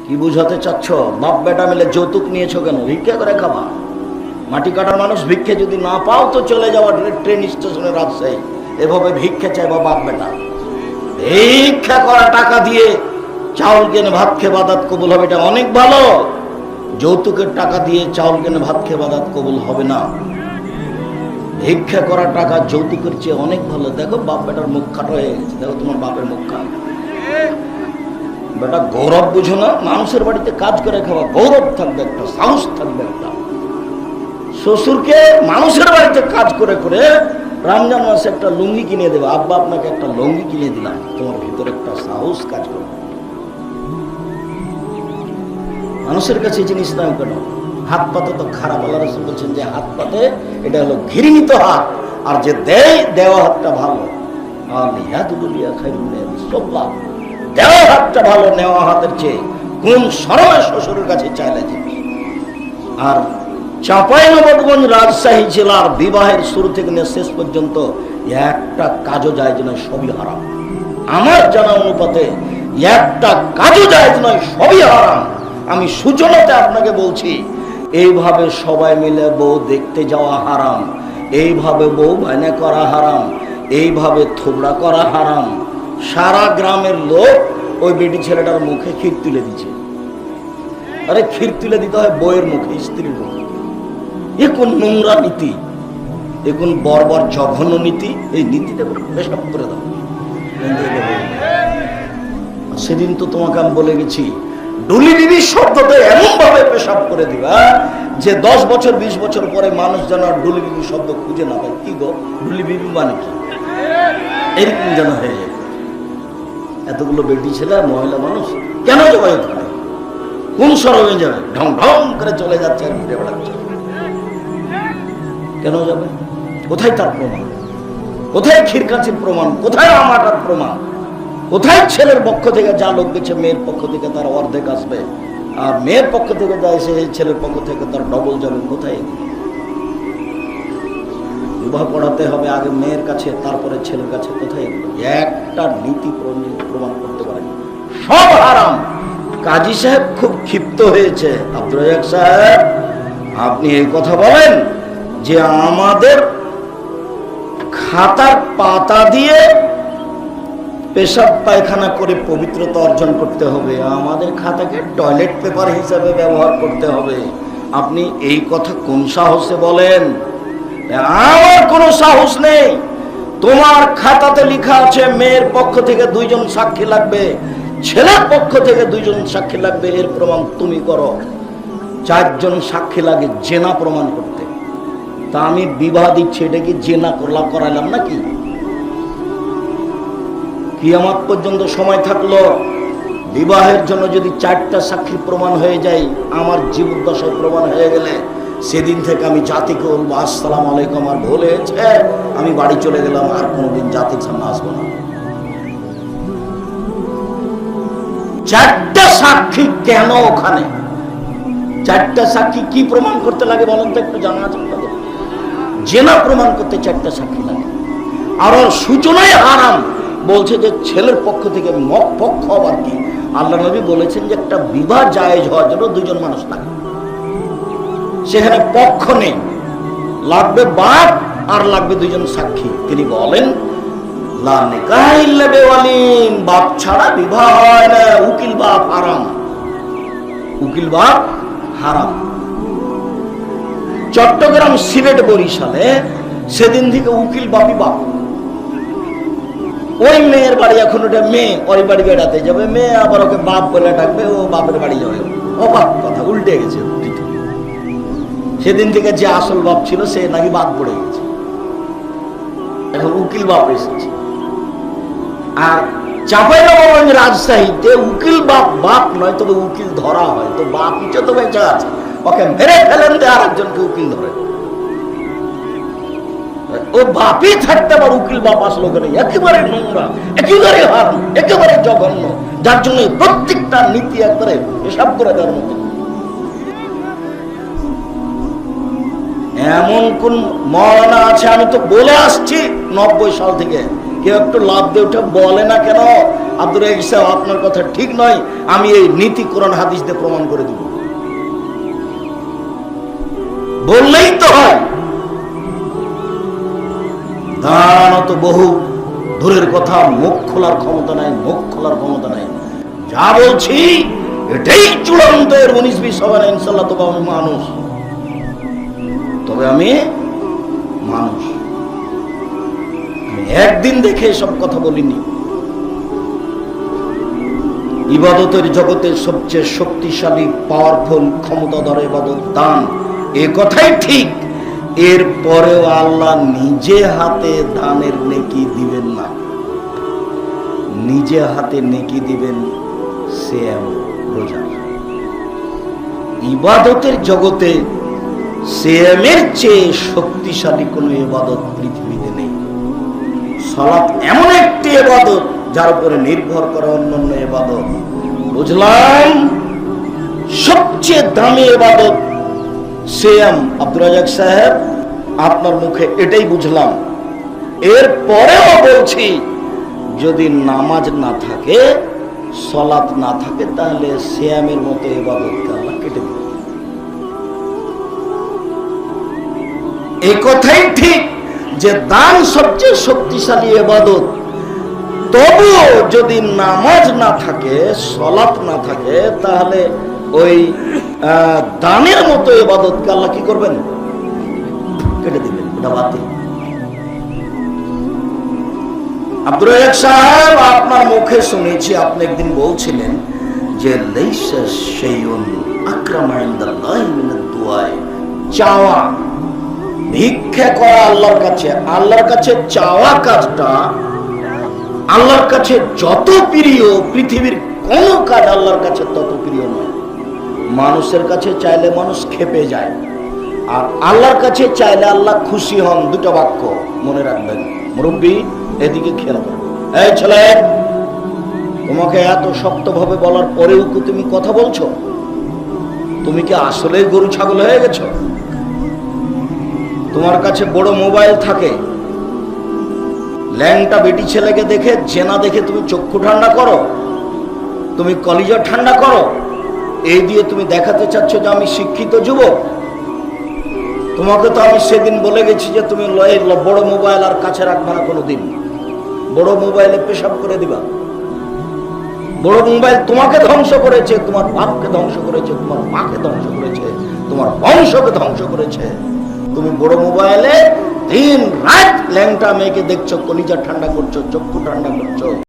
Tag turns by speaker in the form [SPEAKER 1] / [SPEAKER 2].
[SPEAKER 1] কি বুঝাতে চাচ্ছ? বাপ বেটা মিলে যৌতুক নিয়েছো কেন? ভিক্ষা করে খাবা। মাটি কাটার মানুষ ভিক্ষে যদি না পাও তো চলে যাওয়া ট্রেন স্টেশনে রাজশাহী, এভাবে ভিক্ষা চাইবা বাপ বেটা। ভিক্ষা করা টাকা দিয়ে চাউল কিনে ভাত খেয়ে বাদাত কবুল হবে, এটা অনেক ভালো। যৌতুকের টাকা দিয়ে চাউল কিনে ভাত খেয়ে বাদাত কবুল হবে না। ভিক্ষা করা টাকা যৌতুকের চেয়ে অনেক ভালো। দেখো বাপ বেটার মুখ খাটো হয়ে গেছে, দেখো তোমার বাপের মুখ খাটো। বেটা গৌরব বুঝো না? মানুষের বাড়িতে কাজ করে খাওয়া গৌরব থাকবে, একটা সাহস থাকবে। একটা শ্বশুরকে মানুষের বাড়িতে কাজ করে করে রমজান মাসে একটা লুঙ্গি কিনে দেবে, আব্বা আপনাকে একটা লুঙ্গি কিনে দিলাম, তোমার ভিতরে একটা সাহস কাজ করবে। মানুষের কাছে জিনিস দাম কেন? হাত পাতে তো খারাপ। আল্লাহ রাসূল বলছেন যে হাত পাতে এটা হলো ঘৃণিত হাত, আর যে দেওয়া হাতটা ভালো। দেওয়া হাতটা ভালো নেওয়া হাতের চেয়ে। কোন শরমে শ্বশুরের কাছে চাইলে যাবে? আর চাঁপাইনবাবগঞ্জ রাজশাহী জেলার বিবাহের শুরু থেকে নিয়ে শেষ পর্যন্ত একটা কাজও জায়েজ নয়, সবই হারাম। আমার জানা অনুপাতে একটা কাজও জায়েজ নয়, সবই হারাম। আমি সূচনাতে আপনাকে বলছি, এইভাবে সবাই মিলে বউ দেখতে যাওয়া হারাম, এইভাবে বউ বায়না করা হারাম, এইভাবে থোবড়া করা হারাম। সারা গ্রামের লোক ওই বেটি ছেলেটার মুখে ক্ষীর তুলে দিচ্ছে। আরে ক্ষীর তুলে দিতে হয় বউয়ের মুখে, স্ত্রীর মুখে। এ কোন নোংরা নীতি, এ কোন বর্বর জঘন্য নীতি। এই নীতিতে পেশাব করে দাও। সেদিন তো তোমাকে আমি বলে গেছি, ডুলি বিবি শব্দতে এমন ভাবে পেশাব করে দিবা যে 10 বছর 20 বছর পরে মানুষ যেন ডুলি বিবি শব্দ খুঁজে না পায়। কি গো ডুলি বিবি মানে কি? এরকম যেন হয়ে যাবে। এতগুলো বেটি ছেলে মহিলা মানুষ কেন যাবে ওখানে? কোন সরমে যাবে? ঢং ঢং করে চলে যাচ্ছে আর ঘুরে বেড়াচ্ছে। কেন যাবে? কোথায় তার প্রমাণ? কোথায় ক্ষীরকাঁচির প্রমাণ? কোথায় আমাটার প্রমাণ? কোথায় ছেলের পক্ষ থেকে যা লোক গেছে মেয়ের পক্ষ থেকে তার অর্ধেক আসবে, আর মেয়ের পক্ষ থেকে যা এসে ছেলের পক্ষ থেকে তার ডবল যাবে? কোথায়? বিবাহ পড়াতে হবে আগে মেয়ের কাছে, তারপরে ছেলের কাছে। কোথায়? একটা নীতি প্রমাণ করতে পারে? সব হারাম। কাজী সাহেব খুব ক্ষিপ্ত হয়েছে। আব্দুর রাজ্জাক সাহেব, আপনি এই কথা বলেন যে আমাদের খাতার পাতা দিয়ে পেশাব পায়খানা করে পবিত্রতা অর্জন করতে হবে, আমাদের খাতাকে টয়লেট পেপার হিসাবে ব্যবহার করতে হবে। আপনি এই কথা কোন সাহসে বলেন? আমার কোনো সাহস নেই। তোমার খাতাতে লেখা আছে মেয়ের পক্ষ থেকে 2 জন সাক্ষী লাগবে, ছেলের পক্ষ থেকে 2 জন সাক্ষী লাগবে। এর প্রমাণ তুমি করো। 4 জন সাক্ষী লাগে জেনা প্রমাণ করতে। তা আমি বিবাহ দিচ্ছি, এটা কি জেনা করাইলাম নাকি? কিয়ামত পর্যন্ত সময় থাকলো, বিবাহের জন্য যদি 4টা সাক্ষী প্রমাণ হয়ে যায়, আমার জীবদ্দশায় প্রমাণ হয়ে গেলে সেদিন থেকে আমি জাতিকে বলবো আসসালামু আলাইকুম, আমার ভুল হয়েছে, আমি বাড়ি চলে গেলাম, আর কোনোদিন জাতির সামনে আসবো না। 4টা সাক্ষী কেন ওখানে? 4টা সাক্ষী কি প্রমাণ করতে লাগে বলেন তো? একটু জানা আছে আপনাদের? জেনা প্রমাণ করতে 4টা সাক্ষী লাগে। আর ওর সূচনায় হারাম বলছে যে ছেলের পক্ষ থেকে পক্ষ আবার কি? আল্লাহ নবী বলেছেন যে একটা বিবাহ জায়েজ হওয়ার জন্য 2 জন মানুষ লাগে, সেখানে পক্ষ নেই, লাগবে বাপ আর লাগবে 2 জন সাক্ষী। তিনি বলেন লা নিকাহ ইল্লা বিওয়ালিন, বাপ ছাড়া বিবাহ হয় না। উকিল বাপ হারাম, উকিল বাপ হারাম। চট্টগ্রাম, সিলেট, বরিশালে সেদিন থেকে উকিল বাপই বাপ। ওই মেয়ের বাড়ি, এখন ওটা মেয়ে, ওই বাড়ি বেড়াতে যাবে, মেয়ে আবার ওকে বাপ বলে ডাকবে, ও বাপের বাড়ি যাবে। অবাক কথা, উল্টে গেছে। সেদিন থেকে যে আসল বাপ ছিল সে নাকি বাদ পড়ে গেছে, এখন উকিল বাপ এসেছে। আর চাঁপাইনবাবগঞ্জ রাজশাহীতে উকিল বাপ বাপ নয়, তবে উকিল ধরা হয়। তো বাপ ইচ্ছে তো বেঁচে আছে, ওকে মেরে ফেলেন দিয়ে আর একজনকে উকিল ধরে। ও বাপই থাকতে আবার উকিল বাপ আসলো কেন? একেবারে নোংরা, একেবারে হারাম, একেবারে জঘন্য, যার জন্য প্রত্যেকটা নীতি একবারে হিসাব করে দেওয়ার মতো। এমন কোন মওলানা আছে, আমি তো বলে আসছি 90 সাল থেকে, কেউ একটু লাভ দিয়ে ওঠে বলে না কেন আব্দুর রাজ্জাক সাহেব আপনার কথা ঠিক নয়, আমি এই নীতি কোরআন হাদিস দিয়ে প্রমাণ করে দিব। বললেই তো হয়। দাঁড়ানো তো বহু দূরের কথা, মুখ খোলার ক্ষমতা নাই, মুখ খোলার ক্ষমতা নাই। যা বলছি এটাই চূড়ান্ত, এর 19-20 হবে না ইনশাল্লাহ। তবে আমি মানুষ, আমি একদিন দেখে সব কথা বলিনি। ইবাদতের জগতের সবচেয়ে শক্তিশালী পাওয়ারফুল ক্ষমতাধর ইবাদত দান, এ কথাই ঠিক। এর পরেও আল্লাহ নিজে হাতে দানের নেকি দিবেন না, নিজে হাতে নেকি দিবেন সিয়াম, রোজা। ইবাদতের জগতে সিয়ামের চেয়ে শক্তিশালী কোনো ইবাদত পৃথিবীতে নেই। সালাত এমন একটি ইবাদত যার উপরে নির্ভর করে অন্যান্য ইবাদত। বুঝলাম সবচেয়ে দামি ইবাদত সিয়াম। আব্দুর রাজ্জাক সাহেব আপনার মুখে এটাই বুঝলাম। এর পরেও বলছি, যদি নামাজ না থাকে, সালাত না থাকে, তাহলে সিয়ামের মতো ইবাদতকে আল্লাহ কেটে দেবে। এই কথাই ঠিক যে দান সবচেয়ে শক্তিশালী ইবাদত। তবুও যদি নামাজ না থাকে, সালাত না থাকে, তাহলে ওই দানের মতো ইবাদতকে আল্লাহ কি করবেন? কেটে দিবেন, ওটা বাতিল। আব্দুর রাজ্জাক সাহেব আপনার মুখে শুনেছি, আপনি একদিন বলছিলেন যে লাইসা শাইউন আকরামা ইনদাল্লাহি মিনাদ দুআ, চাওয়া, ভিক্ষা করা আল্লাহর কাছে, আল্লাহর কাছে চাওয়া কাজটা আল্লাহর কাছে যত প্রিয়, পৃথিবীর কোন কাজ আল্লাহর কাছে তত প্রিয় নয়। মানুষের কাছে চাইলে মানুষ ক্ষেপে যায়, আর আল্লাহর কাছে চাইলে আল্লাহ খুশি হন। দুটো বাক্য মনে রাখবেন। মুরব্বী এদিকে খেয়াল করেন। এই ছেলে, তোমাকে এত শক্তভাবে বলার পরেও কি তুমি কথা বলছো? তুমি কি আসলে গরু ছাগল হয়ে গেছো? তোমার কাছে বড় মোবাইল থাকে, ল্যাংটা বেটি ছেলেকে দেখে, জেনা দেখে তুমি চক্ষু ঠান্ডা করো, তুমি কলিজা ঠান্ডা করো, এই দিয়ে তুমি দেখাতে চাচ্ছ যে আমি শিক্ষিত যুবক। তোমাকে তো আমি সেদিন বলে গেছি যে তুমি বড় মোবাইল আর কাছে রাখবা না কোনোদিন, বড় মোবাইলে পেশাব করে দিবা। বড় মোবাইল তোমাকে ধ্বংস করেছে, তোমার বাপকে ধ্বংস করেছে, তোমার মাকে ধ্বংস করেছে, তোমার বংশকে ধ্বংস করেছে। তুমি বড় মোবাইলে দিন রাত ল্যাংটা মেয়েকে দেখছো, কলিজা ঠান্ডা করছো, চক্ষু ঠান্ডা করছো।